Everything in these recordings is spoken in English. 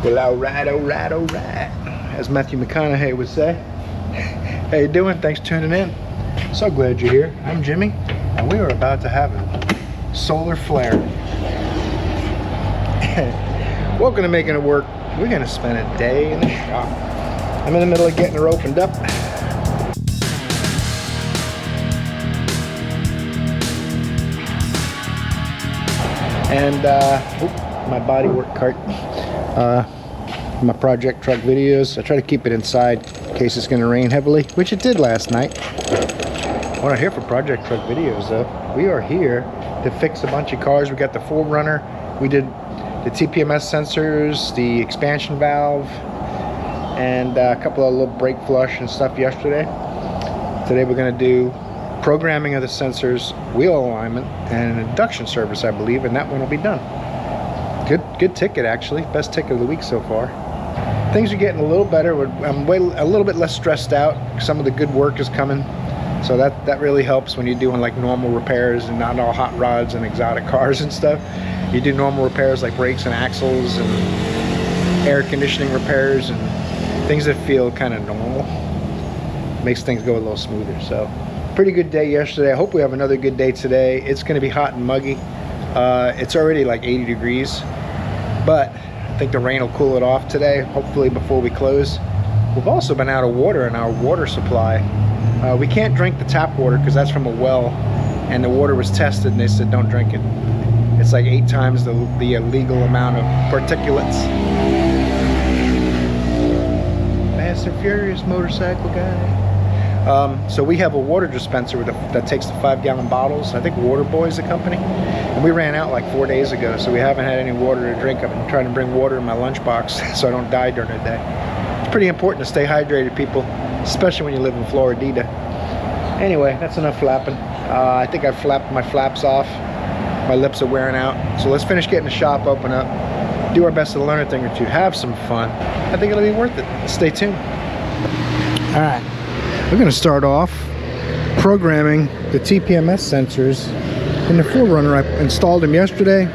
Well, all right, as Matthew McConaughey would say. How you doing? Thanks for tuning in. So glad you're here. I'm Jimmy, and we are about to have a solar flare. Welcome to Making It Work. We're gonna spend a day in the shop. I'm in the middle of getting her opened up. And my bodywork cart, my project truck videos. I try to keep it inside in case it's going to rain heavily, which it did last night. We're not here for project truck videos though. We are here to fix a bunch of cars. We got the 4Runner. We did the TPMS sensors, the expansion valve, and a couple of little brake flush and stuff yesterday. Today we're going to do programming of the sensors, wheel alignment, and an induction service, I believe, and that one will be done. Good ticket, actually. Best ticket of the week so far. Things are getting a little better. I'm a little bit less stressed out. Some of the good work is coming, so that really helps when you're doing like normal repairs and not all hot rods and exotic cars and stuff. You do normal repairs like brakes and axles and air conditioning repairs and things that feel kind of normal. Makes things go a little smoother. So pretty good day yesterday. I hope we have another good day today. It's going to be hot and muggy. It's already like 80 degrees, but I think the rain will cool it off today, hopefully before we close. We've also been out of water in our water supply. We can't drink the tap water because that's from a well, and the water was tested and they said don't drink it. It's like 8 times the illegal amount of particulates. Fast and Furious motorcycle guy. So we have a water dispenser that takes the 5-gallon bottles. I think Waterboy is the company. And we ran out like 4 days ago, so we haven't had any water to drink. I've been trying to bring water in my lunchbox so I don't die during the day. It's pretty important to stay hydrated, people, especially when you live in Florida. Anyway, that's enough flapping. I think I've flapped my flaps off. My lips are wearing out. So let's finish getting the shop open up. Do our best to learn a thing or two. Have some fun. I think it'll be worth it. Stay tuned. All right. We're going to start off programming the TPMS sensors in the 4Runner. I installed them yesterday.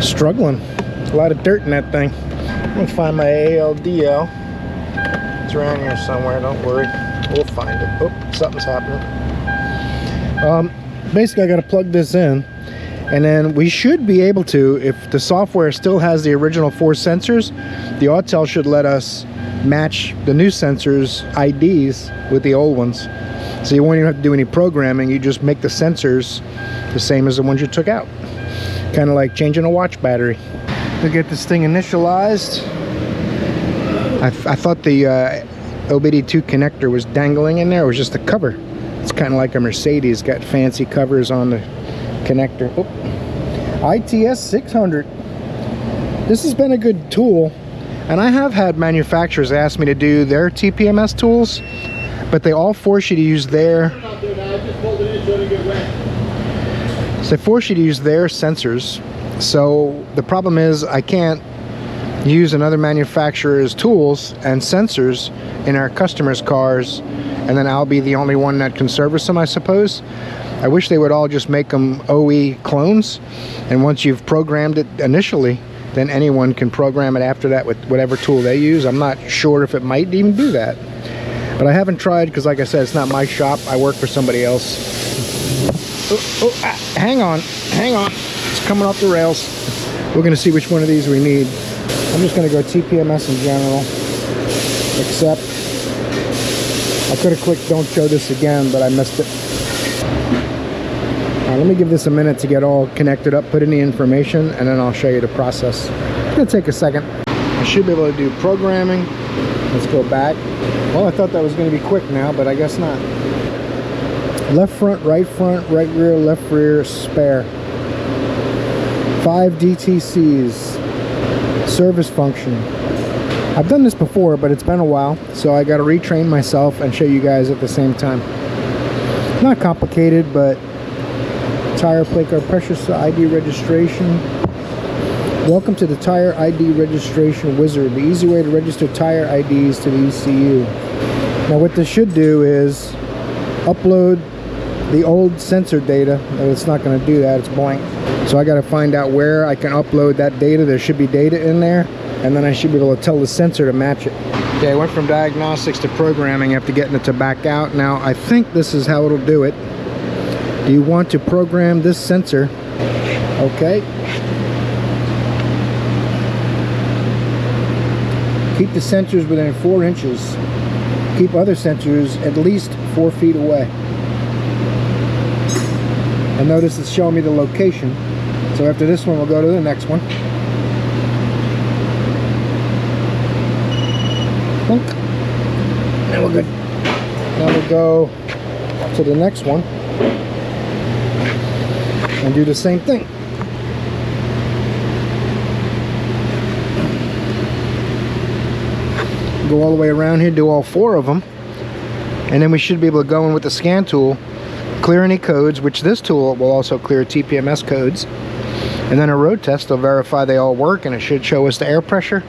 Struggling. A lot of dirt in that thing. I'm going to find my ALDL. It's around here somewhere, don't worry. We'll find it. Oh, something's happening. Basically, I got to plug this in. And then we should be able to, if the software still has the original 4 sensors, the Autel should let us match the new sensors IDs with the old ones. So you won't even have to do any programming. You just make the sensors the same as the ones you took out. Kind of like changing a watch battery. To get this thing initialized, I thought the OBD2 connector was dangling in there. It was just a cover. It's kind of like a Mercedes, got fancy covers on the connector. Oh. ITS 600. This has been a good tool, and I have had manufacturers ask me to do their TPMS tools, but they all force you to use their sensors. So the problem is I can't use another manufacturer's tools and sensors in our customers' cars, and then I'll be the only one that can service them, I suppose. I wish they would all just make them OE clones, and once you've programmed it initially, then anyone can program it after that with whatever tool they use. I'm not sure if it might even do that, but I haven't tried because, like I said, it's not my shop. I work for somebody else. Hang on, it's coming off the rails. We're going to see which one of these we need. I'm just going to go TPMS in general, except I could have clicked don't show this again, but I missed it. Let me give this a minute to get all connected up, put in the information, and then I'll show you the process. It's going to take a second. I should be able to do programming. Let's go back. Well, I thought that was going to be quick now, but I guess not. Left front, right rear, left rear, spare. 5 DTCs. Service function. I've done this before, but it's been a while, so I got to retrain myself and show you guys at the same time. Not complicated, but tire plate car pressure ID registration. Welcome to the Tire ID Registration Wizard, the easy way to register tire IDs to the ECU. Now what this should do is upload the old sensor data. It's not going to do that. It's blank. So I got to find out where I can upload that data. There should be data in there, and then I should be able to tell the sensor to match it. Okay, I went from diagnostics to programming after getting it to back out. Now I think this is how it'll do it. Do you want to program this sensor? Okay. Keep the sensors within 4 inches. Keep other sensors at least 4 feet away. And notice it's showing me the location. So after this one, we'll go to the next one. Now we're good. Now we'll go to the next one and do the same thing. Go all the way around here, do all 4 of them, and then we should be able to go in with the scan tool, clear any codes, which this tool will also clear TPMS codes, and then a road test will verify they all work, and it should show us the air pressure,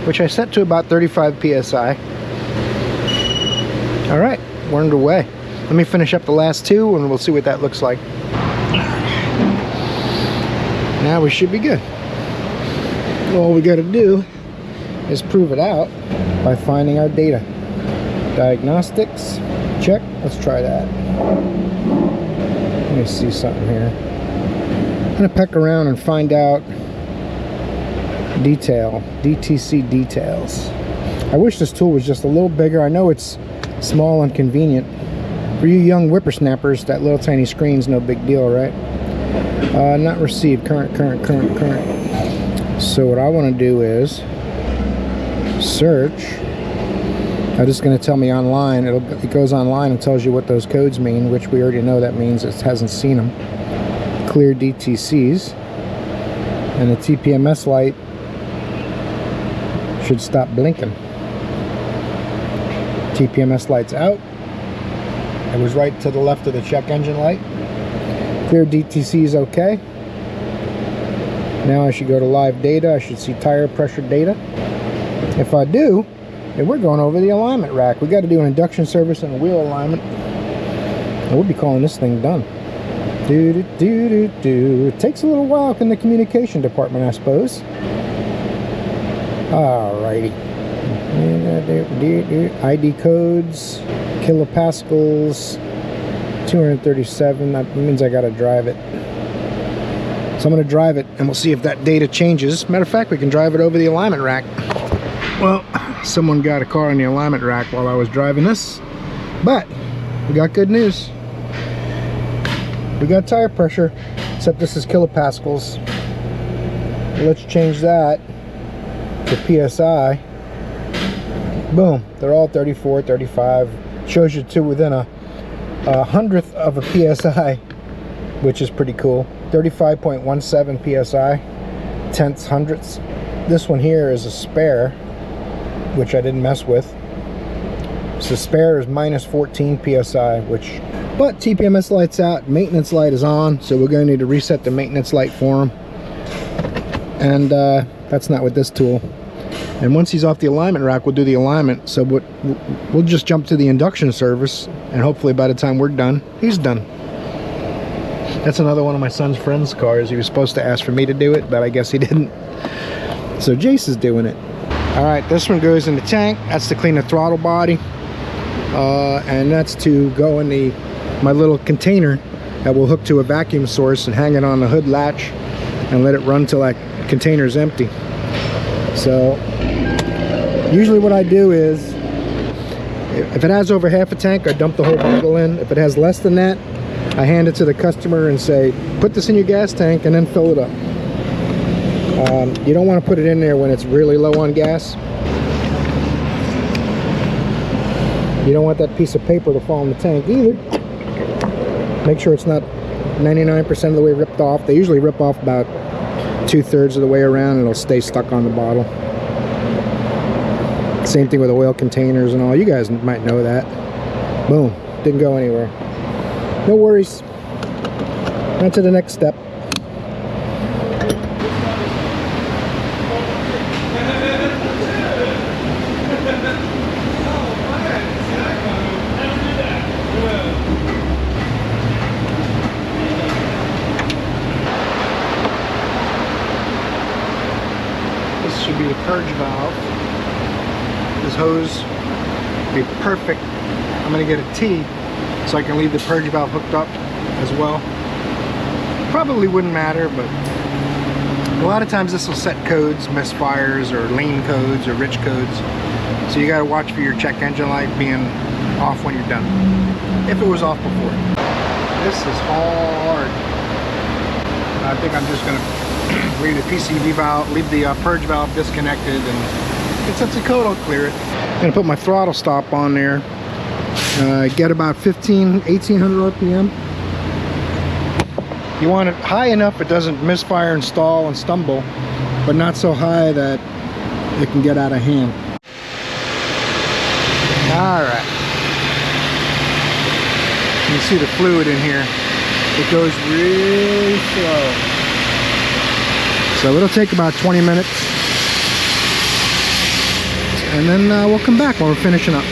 which I set to about 35 psi. All right, we're underway. Let me finish up the last 2 and we'll see what that looks like. Now we should be good. All we got to do is prove it out by finding our data. Diagnostics, check. Let's try that. Let me see something here. I'm gonna peck around and find out detail, DTC details. I wish this tool was just a little bigger. I know it's small and convenient. For you young whippersnappers, that little tiny screen's no big deal, right? Not received, current. So what I want to do is search. I'm just going to tell me online. It goes online and tells you what those codes mean, which we already know that means it hasn't seen them. Clear DTCs, and the TPMS light should stop blinking. TPMS light's out. It was right to the left of the check engine light. Clear DTC is okay. Now I should go to live data. I should see tire pressure data. If I do, then we're going over the alignment rack. We got to do an induction service and a wheel alignment, and we'll be calling this thing done. It takes a little while in the communication department, I suppose. Alrighty. ID codes, kilopascals, 237. That means I got to drive it. So I'm going to drive it, and we'll see if that data changes. Matter of fact, we can drive it over the alignment rack. Well, someone got a car on the alignment rack while I was driving this, but we got good news. We got tire pressure, except this is kilopascals. Let's change that to PSI. Boom, they're all 34, 35. Shows you to within a hundredth of a PSI, which is pretty cool. 35.17 PSI, tenths, hundredths. This one here is a spare, which I didn't mess with. So the spare is minus 14 PSI, which, but TPMS light's out, maintenance light is on, so we're going to need to reset the maintenance light for him. And that's not with this tool. And once he's off the alignment rack, we'll do the alignment. So we'll just jump to the induction service, and hopefully by the time we're done, he's done. That's another one of my son's friend's cars. He was supposed to ask for me to do it, but I guess he didn't. So Jace is doing it. All right, this one goes in the tank. That's to clean the throttle body. And that's to go in my little container that will hook to a vacuum source and hang it on the hood latch and let it run till that container's empty. So usually what I do is, if it has over half a tank, I dump the whole bottle in. If it has less than that, I hand it to the customer and say, put this in your gas tank and then fill it up. You don't want to put it in there when it's really low on gas. You don't want that piece of paper to fall in the tank either. Make sure it's not 99% of the way ripped off. They usually rip off about 2/3 of the way around, and it'll stay stuck on the bottle. Same thing with oil containers and all. You guys might know that. Boom, didn't go anywhere. No worries. On to the next step. the purge valve. This hose will be perfect. I'm going to get a T so I can leave the purge valve hooked up as well. Probably wouldn't matter, but a lot of times this will set codes, misfires, or lean codes, or rich codes. So you got to watch for your check engine light being off when you're done, if it was off before. This is hard. I think I'm just going to leave the PCV valve, leave the purge valve disconnected, and if it sets a code, I'll clear it. I'm going to put my throttle stop on there. Get about 1800 RPM. You want it high enough it doesn't misfire and stall and stumble, but not so high that it can get out of hand. Alright. You can see the fluid in here. It goes really slow. So it'll take about 20 minutes. And then we'll come back when we're finishing up.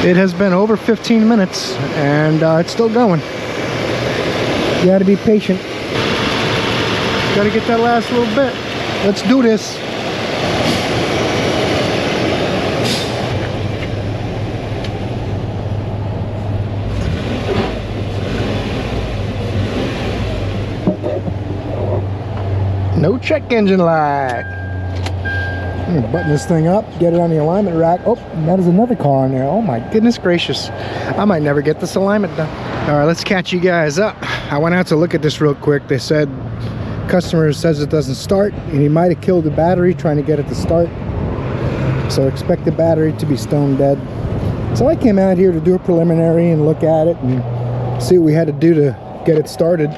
It has been over 15 minutes and it's still going. You gotta be patient. Gotta get that last little bit. Let's do this. No check engine light. I'm gonna button this thing up, get it on the alignment rack. Oh, that is another car in there. Oh my goodness gracious. I might never get this alignment done. All right, let's catch you guys up. I went out to look at this real quick. They said customer says it doesn't start, and he might have killed the battery trying to get it to start. So expect the battery to be stone dead. So I came out here to do a preliminary and look at it and see what we had to do to get it started.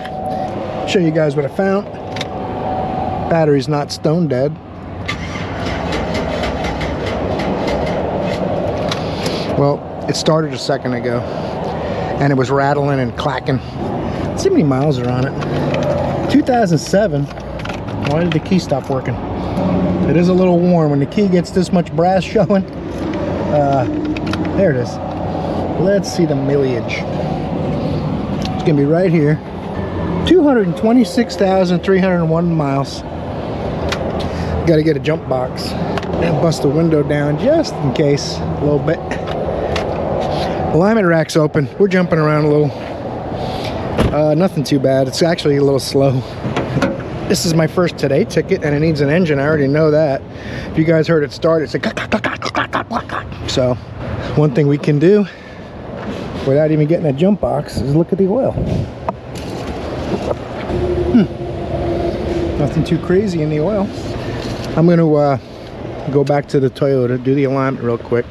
Show you guys what I found. Battery's not stone dead. Well, it started a second ago and it was rattling and clacking. Let's see how many miles are on it. 2007. Why did the key stop working? It is a little warm when the key gets this much brass showing. There it is. Let's see the mileage. It's gonna be right here. 226,301 miles. Got to get a jump box and bust the window down just in case a little bit. Alignment rack's open. We're jumping around a little. Nothing too bad. It's actually a little slow. This is my first today ticket and it needs an engine. I already know that. If you guys heard it start, it's like so. One thing we can do without even getting a jump box is look at the oil. Nothing too crazy in the oil. I'm going to go back to the Toyota, do the alignment real quick,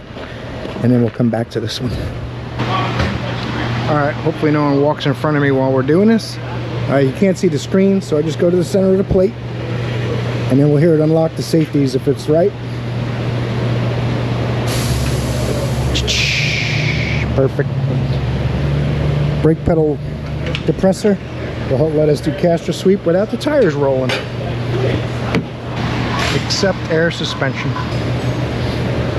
and then we'll come back to this one. Alright, hopefully no one walks in front of me while we're doing this. You can't see the screen, so I just go to the center of the plate, and then we'll hear it unlock the safeties if it's right. Perfect. Brake pedal depressor will let us do caster sweep without the tires rolling. Except air suspension.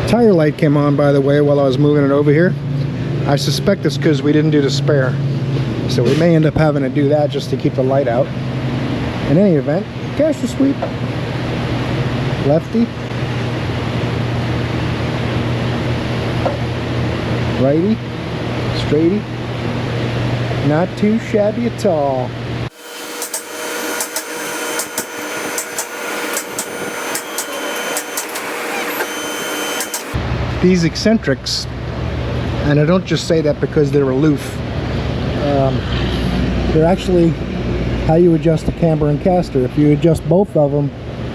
Tire light came on, by the way, while I was moving it over here. I suspect it's because we didn't do the spare. So we may end up having to do that just to keep the light out. In any event, caster sweep. Lefty. Righty. Straighty. Not too shabby at all. These eccentrics, and I don't just say that because they're aloof, they're actually how you adjust the camber and caster. If you adjust both of them,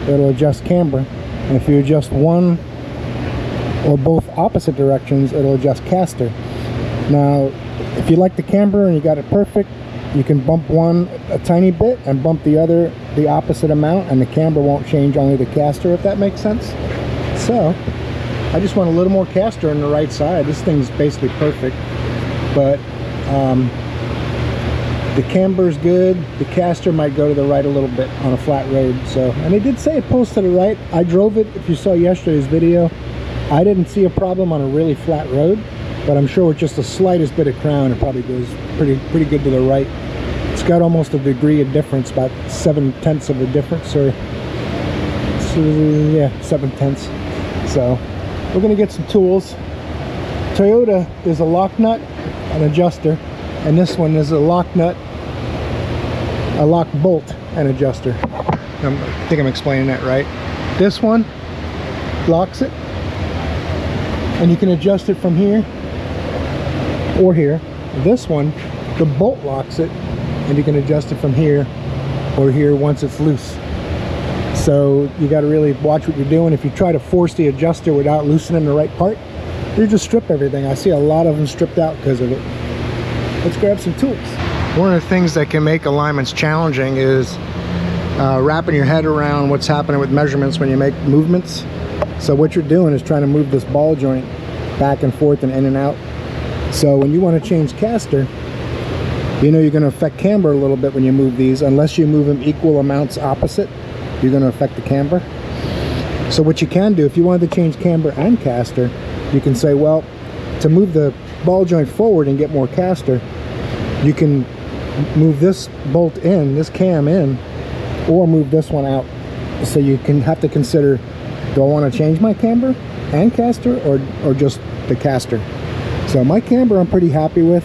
it'll adjust camber, and if you adjust one or both opposite directions, it'll adjust caster. Now if you like the camber and you got it perfect, you can bump one a tiny bit and bump the other the opposite amount, and the camber won't change, only the caster, if that makes sense. So I just want a little more caster on the right side. This thing's basically perfect, but the camber's good. The caster might go to the right a little bit on a flat road. So, and they did say it pulls to the right. I drove it. If you saw yesterday's video, I didn't see a problem on a really flat road, but I'm sure with just the slightest bit of crown, it probably goes pretty good to the right. It's got almost a degree of difference, about 7/10 of a difference, or yeah, 7/10. So we're gonna get some tools. Toyota is a lock nut, an adjuster, and this one is a lock nut, a lock bolt, and adjuster. I think I'm explaining that right. This one locks it, and you can adjust it from here or here. This one, the bolt locks it, and you can adjust it from here or here once it's loose. So you got to really watch what you're doing. If you try to force the adjuster without loosening the right part, you just strip everything. I see a lot of them stripped out because of it. Let's grab some tools. One of the things that can make alignments challenging is wrapping your head around what's happening with measurements when you make movements. So what you're doing is trying to move this ball joint back and forth and in and out. So when you want to change caster, you know you're going to affect camber a little bit when you move these. Unless you move them equal amounts opposite, you're going to affect the camber. So what you can do, if you wanted to change camber and caster, you can say, well, to move the ball joint forward and get more caster, you can move this bolt in, this cam in, or move this one out. So you can have to consider, do I want to change my camber and caster, or just the caster? So my camber I'm pretty happy with.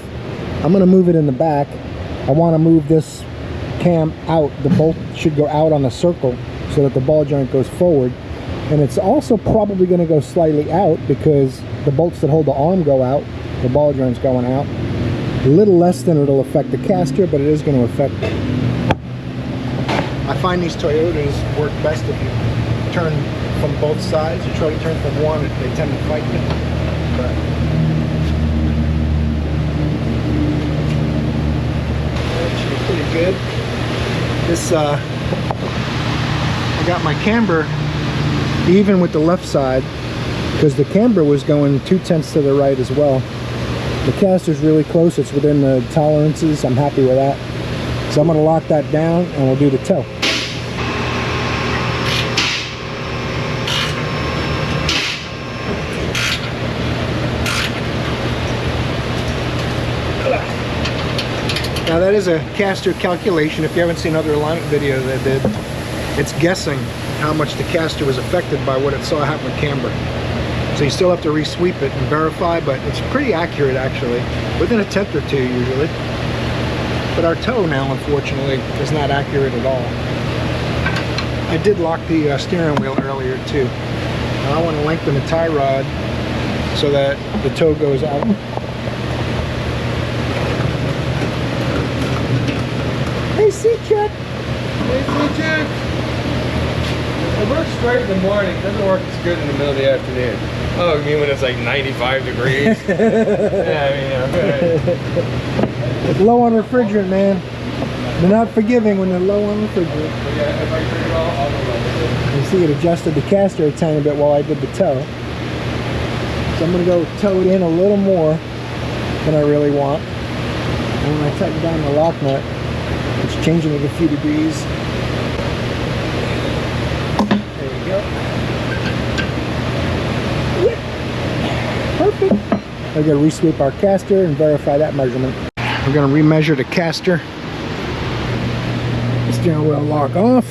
I'm going to move it in the back. I want to move this cam out. The bolt should go out on the circle so that the ball joint goes forward. And it's also probably going to go slightly out because the bolts that hold the arm go out, the ball joint's going out. A little less than it'll affect the caster, but it is going to affect it. I find these Toyotas work best if you turn from both sides. You try to turn from one, they tend to fight you. But that should be pretty good. This, I got my camber even with the left side because the camber was going 2/10 to the right as well. The caster's really close. It's within the tolerances. I'm happy with that. So I'm going to lock that down and we'll do the toe. Now that is a caster calculation. If you haven't seen other alignment videos I did, it's guessing how much the caster was affected by what it saw happen with camber. So you still have to re-sweep it and verify, but it's pretty accurate actually, within a 1/10 or 2 usually. But our toe now, unfortunately, is not accurate at all. I did lock the steering wheel earlier too. Now I want to lengthen the tie rod so that the toe goes out. Hey, C-check! Hey, C-check! It works great in the morning. It doesn't work as good in the middle of the afternoon. Oh, you mean when it's like 95 degrees? Yeah, I mean, It's low on refrigerant, man. They're not forgiving when they're low on refrigerant. Yeah, if I turn it all, I'll go. You see it adjusted the caster a tiny bit while I did the toe. So I'm going to go toe it in a little more than I really want. And when I tighten down the lock nut, it's changing it a few degrees. There we go. Yep. Perfect. We're going to re-sweep our caster and verify that measurement. We're going to remeasure the caster. The steering wheel lock off.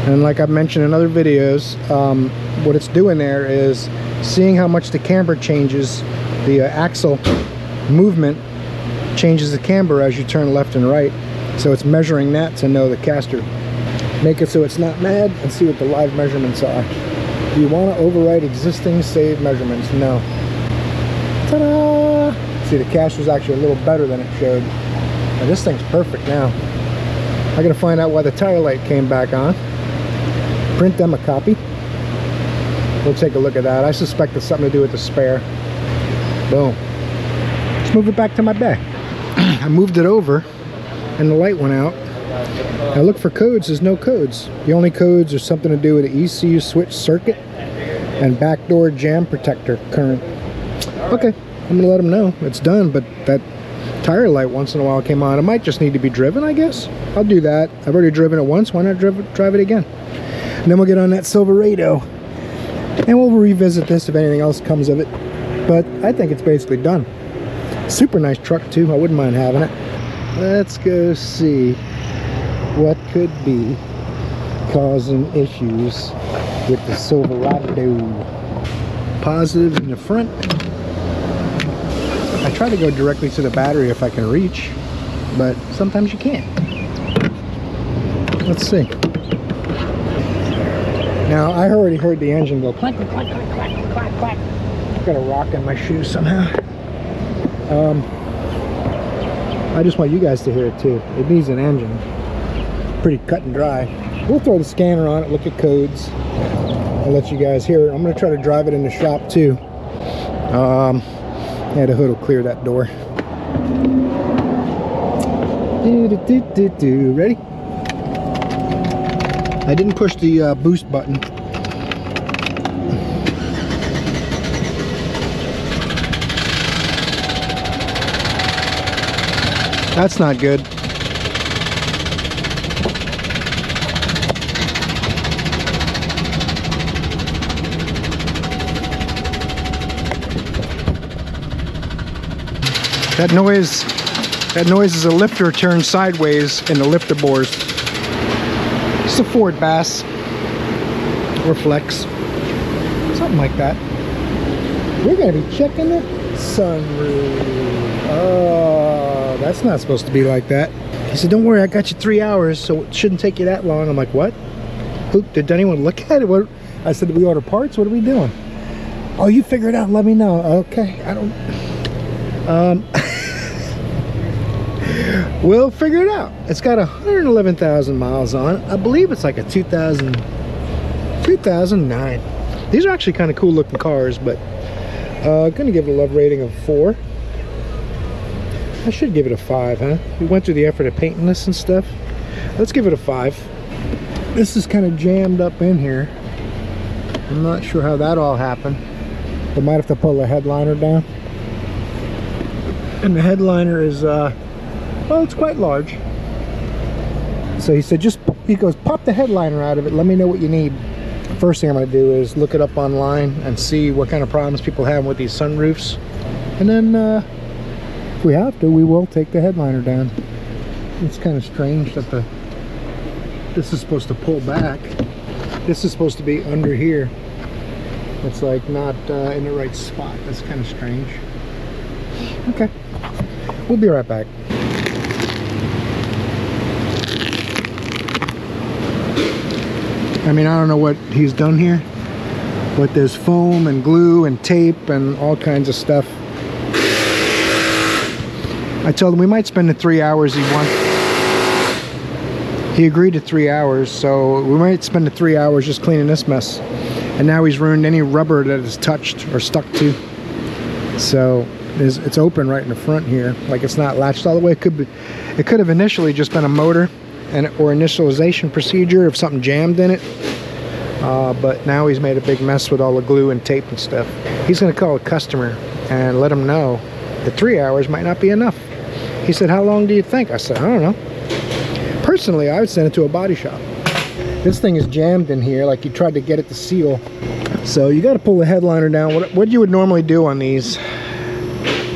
And like I've mentioned in other videos, what it's doing there is seeing how much the camber changes. The axle movement changes the camber as you turn left and right. So it's measuring that to know the caster. Make it so it's not mad and see what the live measurements are. Do you want to overwrite existing saved measurements? No. Ta-da! See, the caster's actually a little better than it showed. Now this thing's perfect now. I gotta find out why the tire light came back on. Print them a copy. We'll take a look at that. I suspect it's something to do with the spare. Boom. Let's move it back to my back. I moved it over and the light went out. I look for codes. There's no codes. The only codes are something to do with the ECU switch circuit and backdoor jam protector current. Okay, I'm gonna let them know it's done, but that tire light once in a while came on. It might just need to be driven, I guess. I'll do that. I've already driven it once. Why not drive it again? And then we'll get on that Silverado And we'll revisit this if anything else comes of it. But I think it's basically done. Super nice truck too. I wouldn't mind having it. Let's go see what could be causing issues with the Silverado. Positive in the front. I try to go directly to the battery if I can reach, but sometimes you can't. Let's see. Now I already heard the engine go clack, clack, clack, clack, clack, clack. I've got a rock in my shoe somehow. I just want you guys to hear it too. It needs an engine. Pretty cut and dry. We'll throw the scanner on it, look at codes. I'll let you guys hear it. I'm going to try to drive it in the shop too. Yeah, the hood will clear that door. Ready? I didn't push the boost button. That's not good. That noise is a lifter turned sideways in the lifter bores. It's a Ford Bass or Flex, something like that. We're gonna be checking the sunroof. Oh, that's not supposed to be like that. He said, "Don't worry, I got you 3 hours, so it shouldn't take you that long." I'm like, "What? Did anyone look at it?" What? I said, "Did we order parts? What are we doing?" "Oh, you figure it out and let me know." Okay, I don't. We'll figure it out. It's got 111,000 miles on it. I believe it's like a 2009. These are actually kind of cool looking cars, but gonna give it a love rating of 4. I should give it a 5, huh? We went through the effort of painting this and stuff. Let's give it a 5. This is kind of jammed up in here. I'm not sure how that all happened. They might have to pull the headliner down. And the headliner is well, it's quite large. So he said, he goes, "Pop the headliner out of it, let me know what you need." First thing I'm going to do is look it up online and see what kind of problems people have with these sunroofs. And then if we have to, we will take the headliner down. It's kind of strange that this is supposed to pull back. This is supposed to be under here. It's like not in the right spot. That's kind of strange. Okay, we'll be right back. I mean, I don't know what he's done here, but there's foam and glue and tape and all kinds of stuff. I told him we might spend the 3 hours he wants. He agreed to 3 hours, so we might spend the 3 hours just cleaning this mess. And now he's ruined any rubber that is touched or stuck to. So it's open right in the front here, like it's not latched all the way. It could have initially just been a motor or initialization procedure if something jammed in it, but now he's made a big mess with all the glue and tape and stuff. He's going to call a customer and let him know that 3 hours might not be enough. He said, "How long do you think?" I said, "I don't know. Personally, I would send it to a body shop." This thing is jammed in here, like you tried to get it to seal. So you got to pull the headliner down. What you would normally do on these,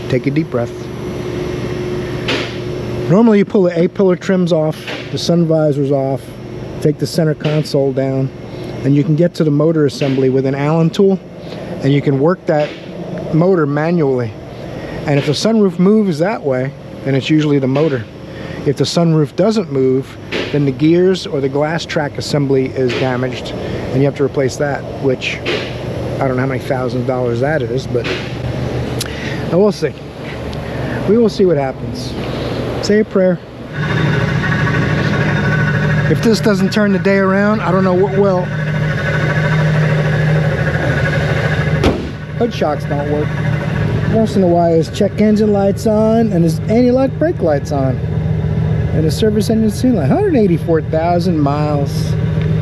take a deep breath. Normally you pull the A-pillar trims off, the sun visors off, take the center console down, and you can get to the motor assembly with an Allen tool, and you can work that motor manually. And if the sunroof moves that way, then it's usually the motor. If the sunroof doesn't move, then the gears or the glass track assembly is damaged, and you have to replace that, which I don't know how many thousands of dollars that is, but we'll see. We will see what happens. Say a prayer. If this doesn't turn the day around, I don't know what will. Hood shocks don't work. Once in a while his check engine lights on and his anti-lock brake lights on. And the service engine seal light. 184,000 miles.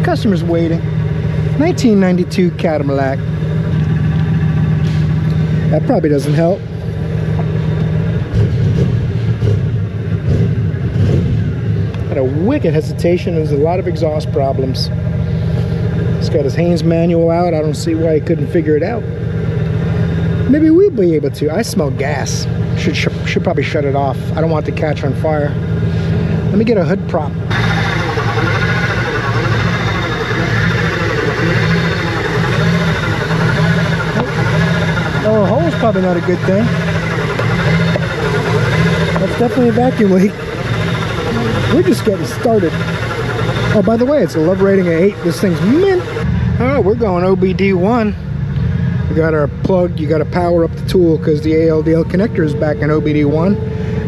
Customer's waiting. 1992 Cadillac. That probably doesn't help. Got a wicked hesitation. There's a lot of exhaust problems. He's got his Haynes manual out. I don't see why he couldn't figure it out. Maybe we'll be able to. I smell gas. Should probably shut it off. I don't want it to catch on fire. Let me get a hood prop. Oh, a hole's probably not a good thing. That's definitely a vacuum leak. We're just getting started. Oh, by the way, it's a love rating of 8. This thing's mint. Oh, we're going OBD1. We got our plug. You got to power up the tool because the ALDL connector is back in OBD1.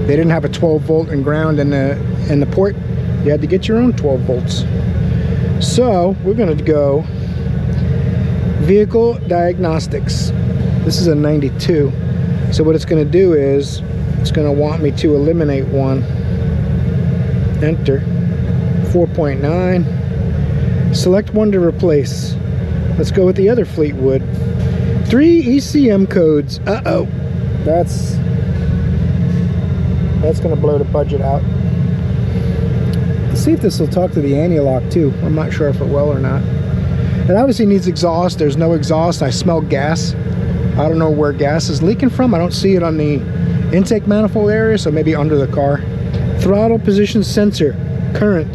They didn't have a 12 volt and ground in the port. You had to get your own 12 volts. So we're going to go vehicle diagnostics. This is a 92. So what it's going to do is it's going to want me to eliminate one. Enter. 4.9. Select one to replace. Let's go with the other Fleetwood. 3 ECM codes. Uh-oh. That's going to blow the budget out. Let's see if this will talk to the anti-lock too. I'm not sure if it will or not. It obviously needs exhaust. There's no exhaust. I smell gas. I don't know where gas is leaking from. I don't see it on the intake manifold area, so maybe under the car. Throttle position sensor. Current.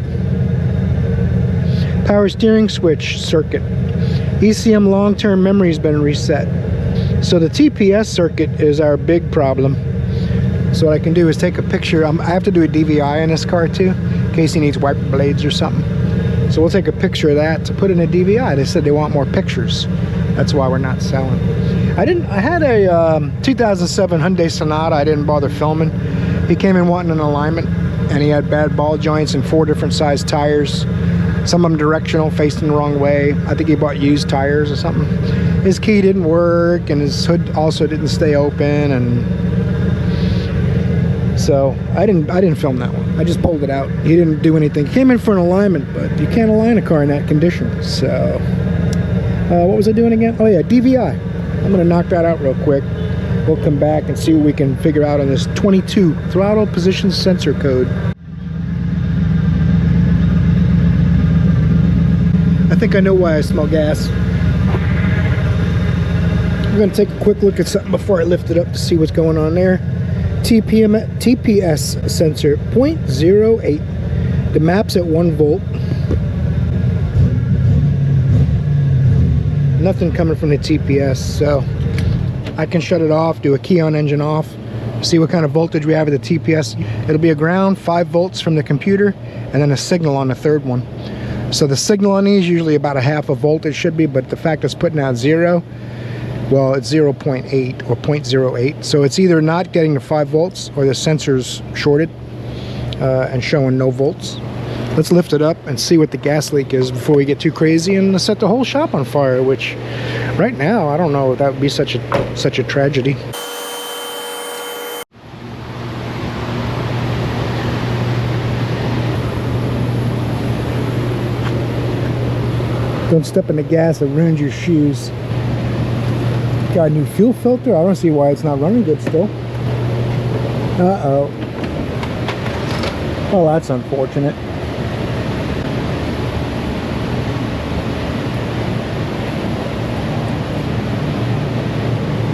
Power steering switch circuit. ECM long-term memory has been reset. So the TPS circuit is our big problem. So what I can do is take a picture. I have to do a DVI in this car too, in case he needs wiper blades or something. So we'll take a picture of that to put in a DVI. They said they want more pictures. That's why we're not selling. I had a 2007 Hyundai Sonata. I didn't bother filming. He came in wanting an alignment, and he had bad ball joints and 4 different size tires. Some of them directional, facing the wrong way. I think he bought used tires or something. His key didn't work, and his hood also didn't stay open, and so I didn't film that one. I just pulled it out. He didn't do anything. He came in for an alignment, but you can't align a car in that condition. So what was I doing again? Oh yeah, DVI. I'm gonna knock that out real quick. We'll come back and see what we can figure out on this 22 throttle position sensor code. I think I know why I smell gas. I'm going to take a quick look at something before I lift it up to see what's going on there. TPS sensor 0.08. The map's at 1 volt. Nothing coming from the TPS, so I can shut it off, do a key on engine off, see what kind of voltage we have at the TPS. It'll be a ground, 5 volts from the computer, and then a signal on the third one. So the signal on these usually about a half a volt it should be, but the fact it's putting out 0, well, it's 0.8 or 0.08. So it's either not getting the 5 volts or the sensor's shorted and showing no volts. Let's lift it up and see what the gas leak is before we get too crazy and set the whole shop on fire, which right now I don't know if that would be such a tragedy. Don't step in the gas, it ruins your shoes. Got a new fuel filter. I don't see why it's not running good still. Uh-oh. Well, that's unfortunate.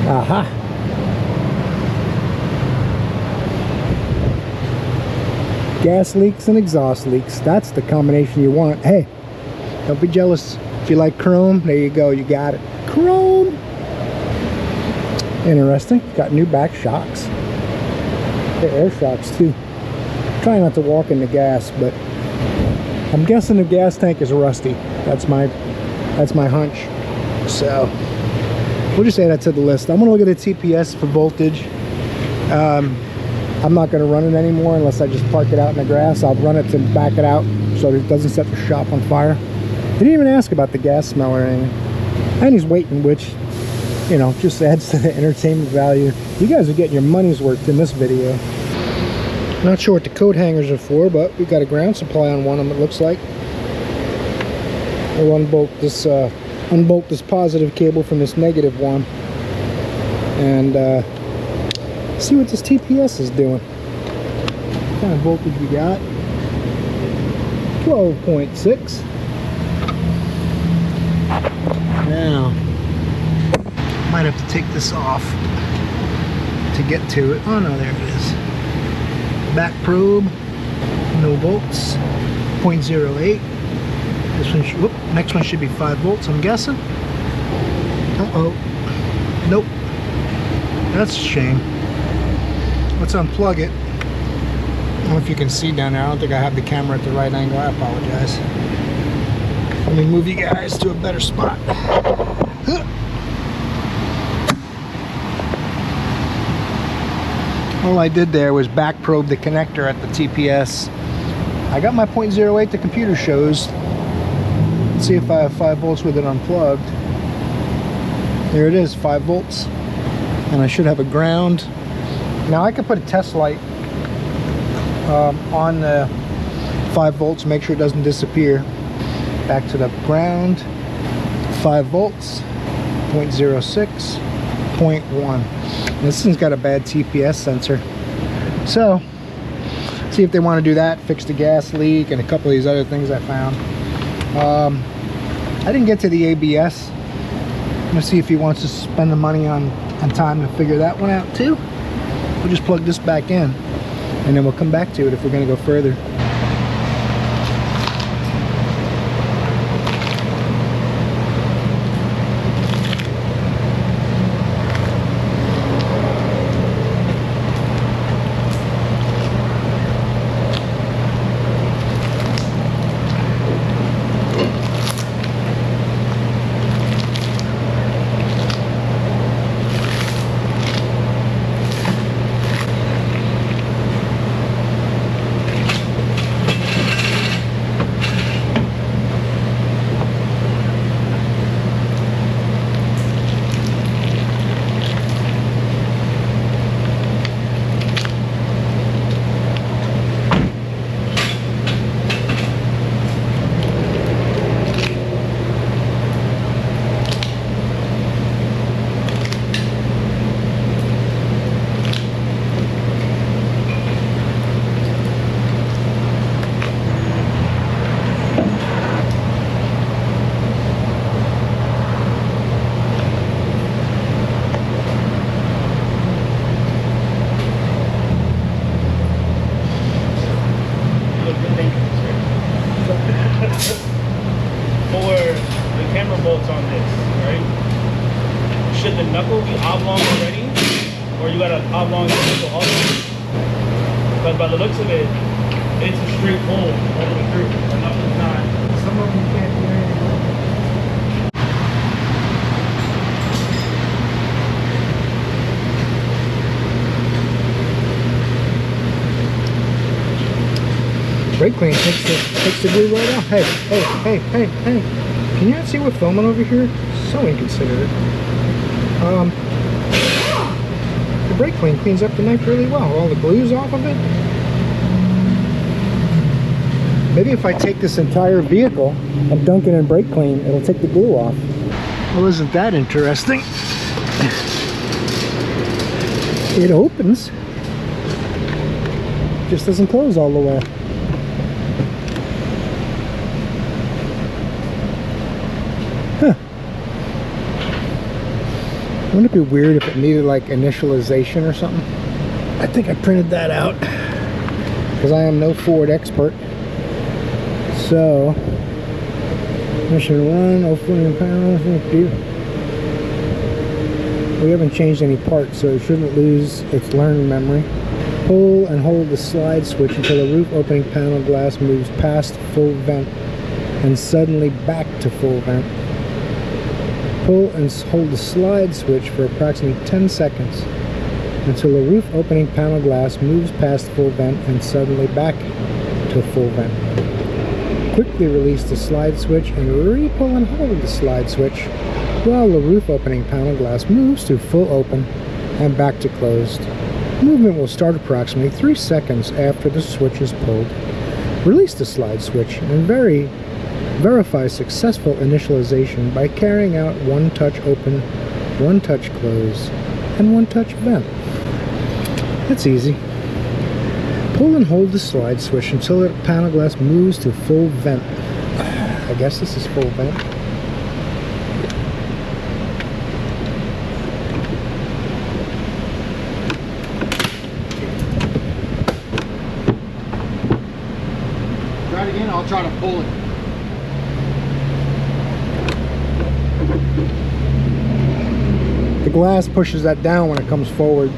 Aha. Gas leaks and exhaust leaks. That's the combination you want. Hey, don't be jealous. If you like chrome, there you go. You got it. Chrome. Interesting. Got new back shocks. They're air shocks too. Try not to walk in the gas, but I'm guessing the gas tank is rusty. That's my hunch. So we'll just add that to the list. I'm gonna look at the TPS for voltage. I'm not gonna run it anymore unless I just park it out in the grass. I'll run it to back it out so it doesn't set the shop on fire. He didn't even ask about the gas smell or anything. And he's waiting, which, you know, just adds to the entertainment value. You guys are getting your money's worth in this video. Not sure what the coat hangers are for, but we've got a ground supply on one of them, it looks like. We'll unbolt this positive cable from this negative one and see what this TPS is doing. What kind of voltage we got? 12.6. might have to take this off to get to it. Oh no, there it is. Back probe, no volts, 0.08. This one, whoop, next one should be 5 volts, I'm guessing. Uh-oh. Nope. That's a shame. Let's unplug it. I don't know if you can see down there. I don't think I have the camera at the right angle. I apologize. Let me move you guys to a better spot. All I did there was back probe the connector at the TPS. I got my 0.08 the computer shows. Let's see if I have 5 volts with it unplugged. There it is, 5 volts. And I should have a ground. Now I could put a test light on the 5 volts, make sure it doesn't disappear. Back to the ground, 5 volts, 0.06, 0.1. This thing's got a bad TPS sensor. So, see if they want to do that, fix the gas leak, and a couple of these other things I found. I didn't get to the ABS. I'm gonna see if he wants to spend the money on time to figure that one out too. We'll just plug this back in, and then we'll come back to it if we're gonna go further. But by the looks of it, it's a straight hole all the way through. The knuckle's not. Some of them can't hear anything. Brake clean takes the glue right out. Hey. Can you not see we're filming over here? So inconsiderate. The brake clean cleans up the knife really well. All the glue's off of it. Maybe if I take this entire vehicle and dunk it in brake clean, it'll take the glue off. Well, isn't that interesting? It opens. Just doesn't close all the way. Wouldn't it be weird if it needed like initialization or something? I think I printed that out because I am no Ford expert. So, mission 1, 0.40 pounds. We haven't changed any parts, so it shouldn't lose its learning memory. Pull and hold the slide switch until the roof opening panel glass moves past full vent and suddenly back to full vent. Pull and hold the slide switch for approximately 10 seconds until the roof opening panel glass moves past full vent and suddenly back to full vent. Quickly release the slide switch and re-pull and hold the slide switch while the roof opening panel glass moves to full open and back to closed. Movement will start approximately 3 seconds after the switch is pulled. Release the slide switch and verify successful initialization by carrying out 1 touch open, 1 touch close, and 1 touch vent. That's easy. Pull and hold the slide switch until the panel glass moves to full vent. I guess this is full vent. I'll try to pull it. The glass pushes that down when it comes forward.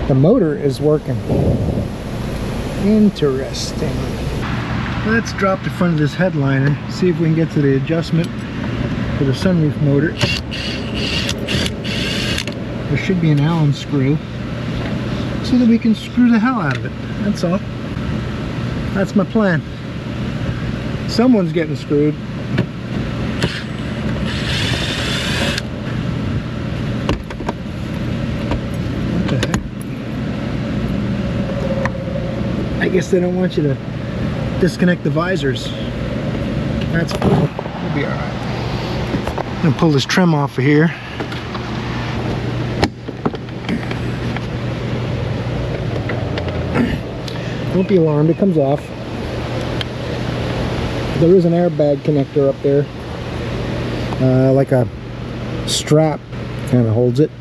The motor is working. Interesting. Let's drop the front of this headliner, see if we can get to the adjustment for the sunroof motor. There should be an Allen screw so that we can screw the hell out of it. That's all. That's my plan. Someone's getting screwed. What the heck? I guess they don't want you to disconnect the visors. That's fine. We'll be alright. I'm gonna pull this trim off of here. Don't be alarmed, it comes off. There is an airbag connector up there. Like a strap kind of holds it.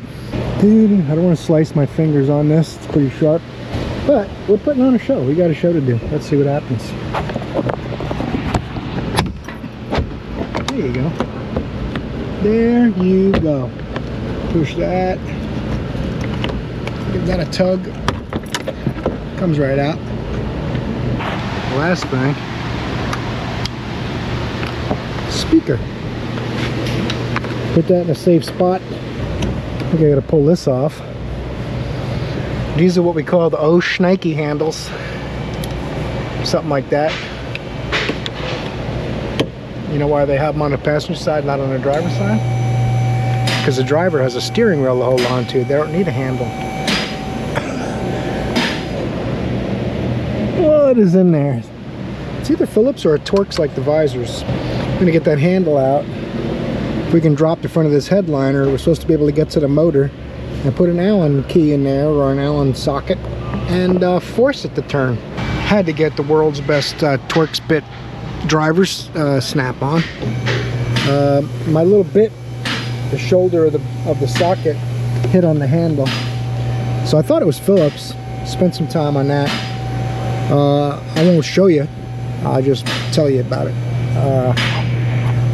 Dude, I don't want to slice my fingers on this. It's pretty sharp. But we're putting on a show. We got a show to do. Let's see what happens. There you go. There you go. Push that. Give that a tug. Comes right out. Last thing. Speaker. Put that in a safe spot. I think I gotta pull this off. These are what we call the Schnikey handles. Something like that. You know why they have them on the passenger side, not on the driver's side? Because the driver has a steering wheel to hold on to. They don't need a handle. What is in there? It's either Phillips or a Torx like the visors. I'm gonna get that handle out. If we can drop the front of this headliner, we're supposed to be able to get to the motor and put an Allen key in there or an Allen socket and force it to turn. Had to get the world's best Torx bit driver's snap-on. My little bit, the shoulder of the socket hit on the handle, so I thought it was Phillips. Spent some time on that. I won't show you, I'll just tell you about it.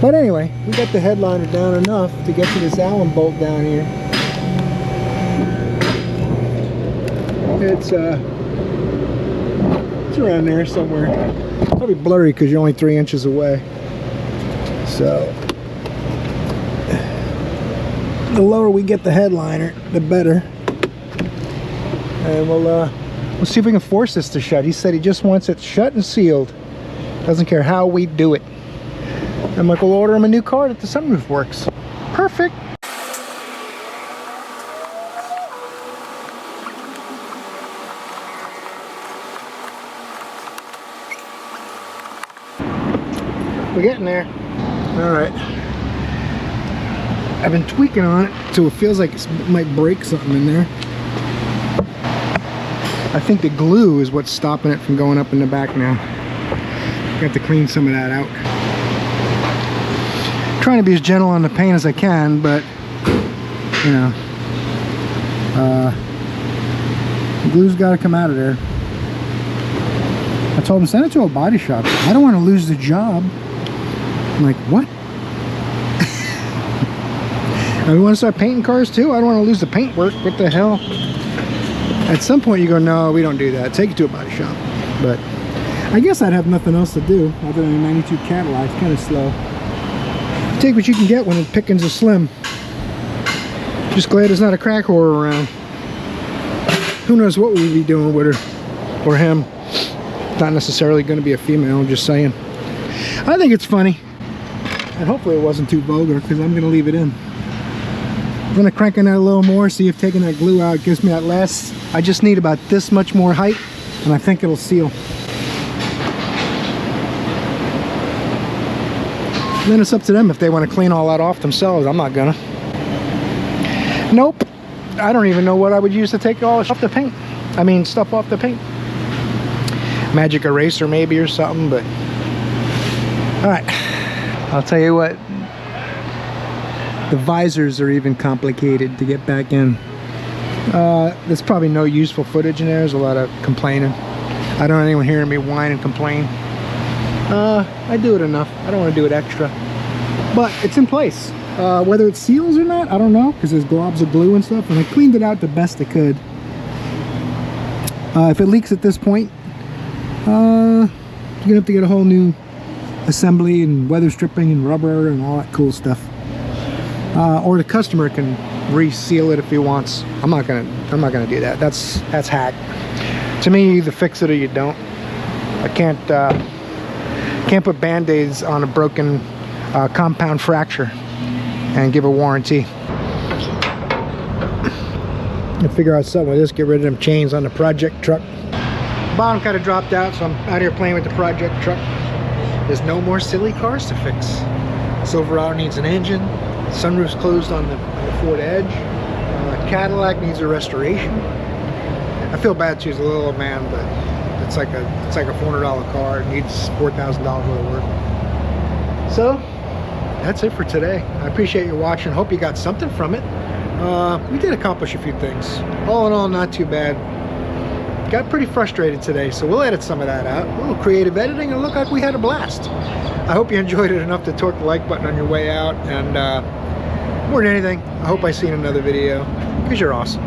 But anyway, we got the headliner down enough to get to this Allen bolt down here. It's around there somewhere. Probably blurry because you're only 3 inches away. So the lower we get the headliner, the better. And we'll see if we can force this to shut. He said he just wants it shut and sealed. Doesn't care how we do it. I'm like, we'll order him a new car that the sunroof works. Perfect. We're getting there. All right. I've been tweaking on it so it feels like it might break something in there. I think the glue is what's stopping it from going up in the back now. Got to clean some of that out. Trying to be as gentle on the paint as I can, but you know, the glue's got to come out of there. I told him send it to a body shop. I don't want to lose the job. I'm like, what? And we want to start painting cars too? I don't want to lose the paint work. What the hell? At some point you go, no, we don't do that. Take it to a body shop. But I guess I'd have nothing else to do other than a 92 Cadillac. It's kind of slow. Take what you can get when the pickings are slim. Just glad there's not a crack whore around. Who knows what we'd be doing with her or him. Not necessarily going to be a female, I'm just saying. I think it's funny. And hopefully it wasn't too vulgar because I'm going to leave it in. I'm going to crank on that a little more, see if taking that glue out gives me that last. I just need about this much more height and I think it'll seal. Then it's up to them if they want to clean all that off themselves. I'm not gonna. Nope. I don't even know what I would use to take all off the paint. I mean, stuff off the paint. Magic eraser maybe or something, but all right. I'll tell you what. The visors are even complicated to get back in. There's probably no useful footage in there. There's a lot of complaining. I don't want anyone hearing me whine and complain. I do it enough. I don't want to do it extra. But it's in place. Whether it seals or not, I don't know, because there's globs of glue and stuff, and I cleaned it out the best I could. If it leaks at this point, you're gonna have to get a whole new assembly and weather stripping and rubber and all that cool stuff. Or the customer can reseal it if he wants. I'm not gonna do that. That's hack. To me, you either fix it or you don't. I can't put band-aids on a broken compound fracture and give a warranty. And figure out something with this, get rid of them chains on the project truck. Bottom kind of dropped out, so I'm out here playing with the project truck. There's no more silly cars to fix. Silverado needs an engine. Sunroof's closed on the Ford Edge. Cadillac needs a restoration. I feel bad to use a little old man, but it's like a $400 car. It needs $4,000 worth of work. So that's it for today. I appreciate you watching. Hope you got something from it. We did accomplish a few things. All in all, not too bad. Got pretty frustrated today, so we'll edit some of that out. A little creative editing, and look like we had a blast. I hope you enjoyed it enough to torque the like button on your way out, and more than anything, I hope I see you in another video, because you're awesome.